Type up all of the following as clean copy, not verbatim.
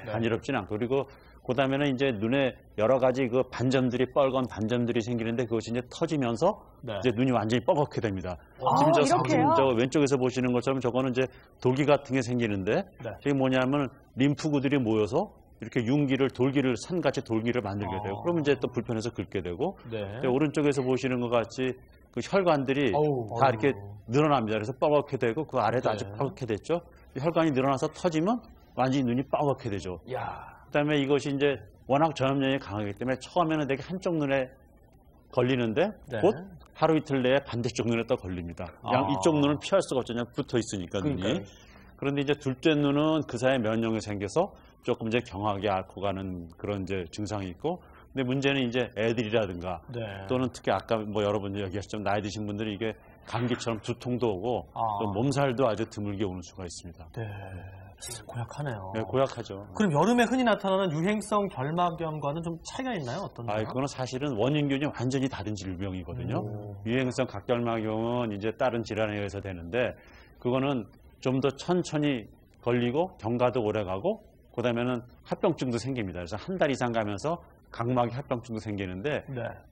간지럽지는 않고 그리고 그다음에는 이제 눈에 여러 가지 그 반점들이 뻘건 반점들이 생기는데 그것이 이제 터지면서 이제 눈이 완전히 뻐겋게 됩니다. 지금 저 왼쪽에서 보시는 것처럼 저거는 이제 돌기 같은 게 생기는데 이게 뭐냐면 림프구들이 모여서 이렇게 융기를 돌기를 산같이 돌기를 만들게 되고 그러면 이제 또 불편해서 긁게 되고 오른쪽에서 보시는 것 같이 그 혈관들이 다 이렇게 늘어납니다. 그래서 뻐겋게 되고 그 아래도 아주 뻐겋게 됐죠. 혈관이 늘어나서 터지면 완전히 눈이 뻐겋게 되죠. 그다음에 이것이 이제 워낙 전염력이 강하기 때문에 처음에는 되게 한쪽 눈에 걸리는데 곧 하루 이틀 내에 반대쪽 눈에 또 걸립니다. 이쪽 눈은 피할 수가 없잖아요. 붙어 있으니까 눈이. 그런데 이제 둘째 눈은 그 사이에 면역이 생겨서 조금 이제 경하게 앓고 가는 그런 이제 증상이 있고 근데 문제는 이제 애들이라든가 또는 특히 아까 뭐 여러분들 얘기하셨지만 나이 드신 분들이 이게 감기처럼 두통도 오고 또 몸살도 아주 드물게 오는 수가 있습니다. 고약하네요. 네, 고약하죠. 그럼 여름에 흔히 나타나는 유행성 결막염과는 좀 차이가 있나요? 어떤가요? 그건 사실은 원인균이 완전히 다른 질병이거든요. 유행성 각결막염은 이제 다른 질환에 의해서 되는데 그거는 좀 더 천천히 걸리고 경과도 오래 가고 그다음에는 합병증도 생깁니다. 그래서 한 달 이상 가면서 각막에 합병증도 생기는데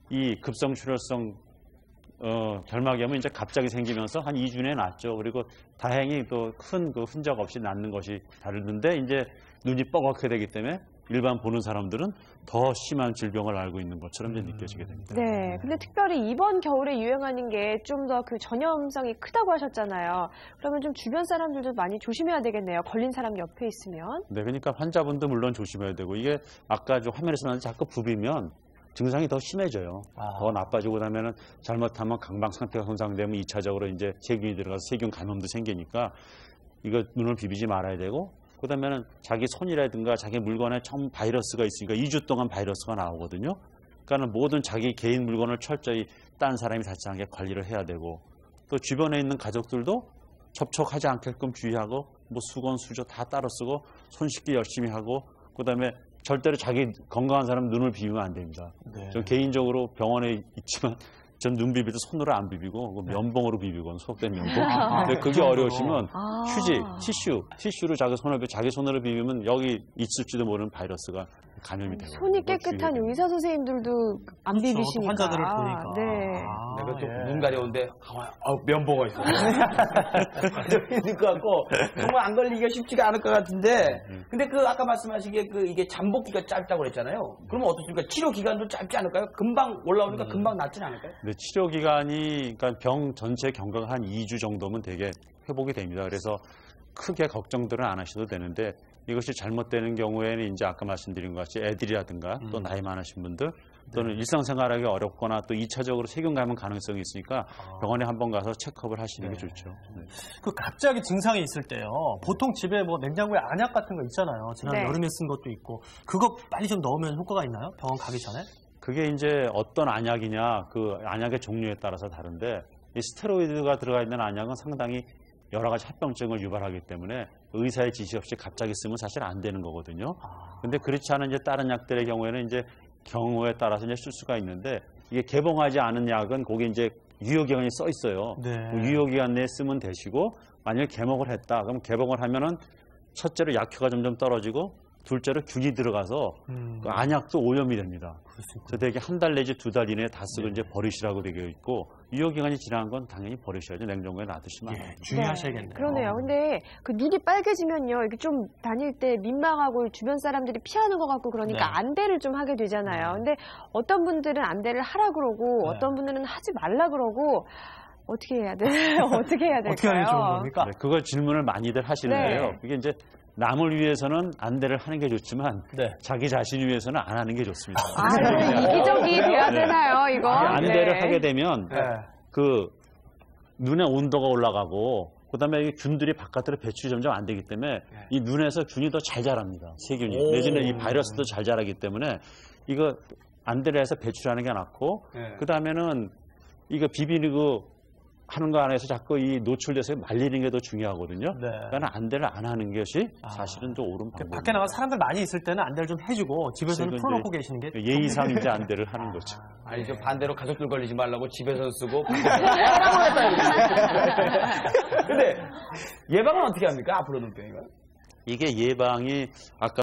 이 급성출혈성 결막염은 이제 갑자기 생기면서 한 2주 내에 낫죠. 그리고 다행히 또 큰 그 흔적 없이 낫는 것이 다르는데 이제 눈이 뻐겋게 되기 때문에 일반 보는 사람들은 더 심한 질병을 앓고 있는 것처럼 이제 느껴지게 됩니다. 네, 근데 특별히 이번 겨울에 유행하는 게 좀 더 그 전염성이 크다고 하셨잖아요. 그러면 좀 주변 사람들도 많이 조심해야 되겠네요. 걸린 사람 옆에 있으면. 네, 그러니까 환자분도 물론 조심해야 되고 이게 아까 좀 화면에서 나왔는데 자꾸 부비면 증상이 더 심해져요. 더 나빠지고 나면은 잘못하면 각막 상태가 손상되면 2차적으로 이제 세균이 들어가서 세균 감염도 생기니까 이거 눈을 비비지 말아야 되고 그다음에는 자기 손이라든가 자기 물건에 처음 바이러스가 있으니까 2주 동안 바이러스가 나오거든요. 그러니까 모든 자기 개인 물건을 철저히 딴 사람이 닿지 않게 관리를 해야 되고 또 주변에 있는 가족들도 접촉하지 않게끔 주의하고 뭐 수건, 수저 다 따로 쓰고 손 씻기 열심히 하고 그다음에 절대로 자기 건강한 사람 눈을 비비면 안 됩니다. 저 개인적으로 병원에 있지만 전 눈 비빌 때 손으로 안 비비고 면봉으로 비비고 속된 면봉. 근데 그게 어려우시면 휴지, 티슈로 자기 손으로 비비면 여기 있을지도 모르는 바이러스가 감염이 돼요. 손이 깨끗한 의사 선생님들도 안 비비시니까. 환자들을 보니까. 내가 좀 눈 가려운데 면봉가 있어. 있을 것 같고 정말 안 걸리기가 쉽지가 않을 것 같은데 근데 그 아까 말씀하시기에 그 이게 잠복기가 짧다고 그랬잖아요. 그러면 어떻습니까? 치료 기간도 짧지 않을까요? 금방 올라오니까 금방 낫지는 않을까요? 네, 치료 기간이 그러니까 병 전체 경과가 한 2주 정도면 되게 회복이 됩니다. 그래서 크게 걱정들은 안 하셔도 되는데 이것이 잘못되는 경우에는 이제 아까 말씀드린 것 같이 애들이라든가 또 나이 많으신 분들 또는 일상생활하기 어렵거나 또 2차적으로 세균 감염 가능성이 있으니까 병원에 한번 가서 체크업을 하시는 게 좋죠. 그 갑자기 증상이 있을 때요. 보통 집에 뭐 냉장고에 안약 같은 거 있잖아요. 지난 여름에 쓴 것도 있고 그거 빨리 좀 넣으면 효과가 있나요? 병원 가기 전에? 그게 이제 어떤 안약이냐 그 안약의 종류에 따라서 다른데 이 스테로이드가 들어가 있는 안약은 상당히 여러 가지 합병증을 유발하기 때문에 의사의 지시 없이 갑자기 쓰면 사실 안 되는 거거든요. 근데 그렇지 않은 이제 다른 약들의 경우에는 이제 경우에 따라서 이제 쓸 수가 있는데 이게 개봉하지 않은 약은 거기 이제 유효기간이 써 있어요. 유효기간 내에 쓰면 되시고 만약에 개봉을 했다 그럼 개봉을 하면은 첫째로 약효가 점점 떨어지고 둘째로 균이 들어가서 그 안약도 오염이 됩니다. 그래서 되게 한 달 내지 2달 이내에 다 쓰고 이제 버리시라고 되어 있고 유효기간이 지난 건 당연히 버리셔야죠. 냉장고에 놔두시면 안 돼요. 주의하셔야겠네요. 그러네요. 근데 그 눈이 빨개지면요. 이게 좀 다닐 때 민망하고 주변 사람들이 피하는 것 같고 그러니까 안대를 좀 하게 되잖아요. 근데 어떤 분들은 안대를 하라 그러고 어떤 분들은 하지 말라 그러고 어떻게 해야 돼요? 어떻게 해야 될까요? 어떻게 하는 게 좋은 겁니까? 그걸 질문을 많이들 하시는데요. 이게 이제 남을 위해서는 안대를 하는 게 좋지만 자기 자신을 위해서는 안 하는 게 좋습니다. 이기적이 돼야 되나요, 이거? 안대를 하게 되면 그 눈의 온도가 올라가고 그다음에 균들이 바깥으로 배출이 점점 안 되기 때문에 이 눈에서 균이 더 잘 자랍니다. 세균이. 내지는 이 바이러스도 잘 자라기 때문에 이거 안대를 해서 배출하는 게 낫고 그다음에는 이거 비비고 하는 거 안에서 자꾸 이 노출돼서 말리는 게 더 중요하거든요. 그러니까 안대를 안 하는 것이 사실은 좀 옳은 방법입니다. 밖에 나가 사람들 많이 있을 때는 안대를 좀 해주고 집에서는 풀어놓고 계시는 게 예의상 이제 안대를 하는 거죠. 아니 저 반대로 가족들 걸리지 말라고 집에서 쓰고 근데 예방은 어떻게 합니까? 앞으로 눈병이가? 이게 예방이 아까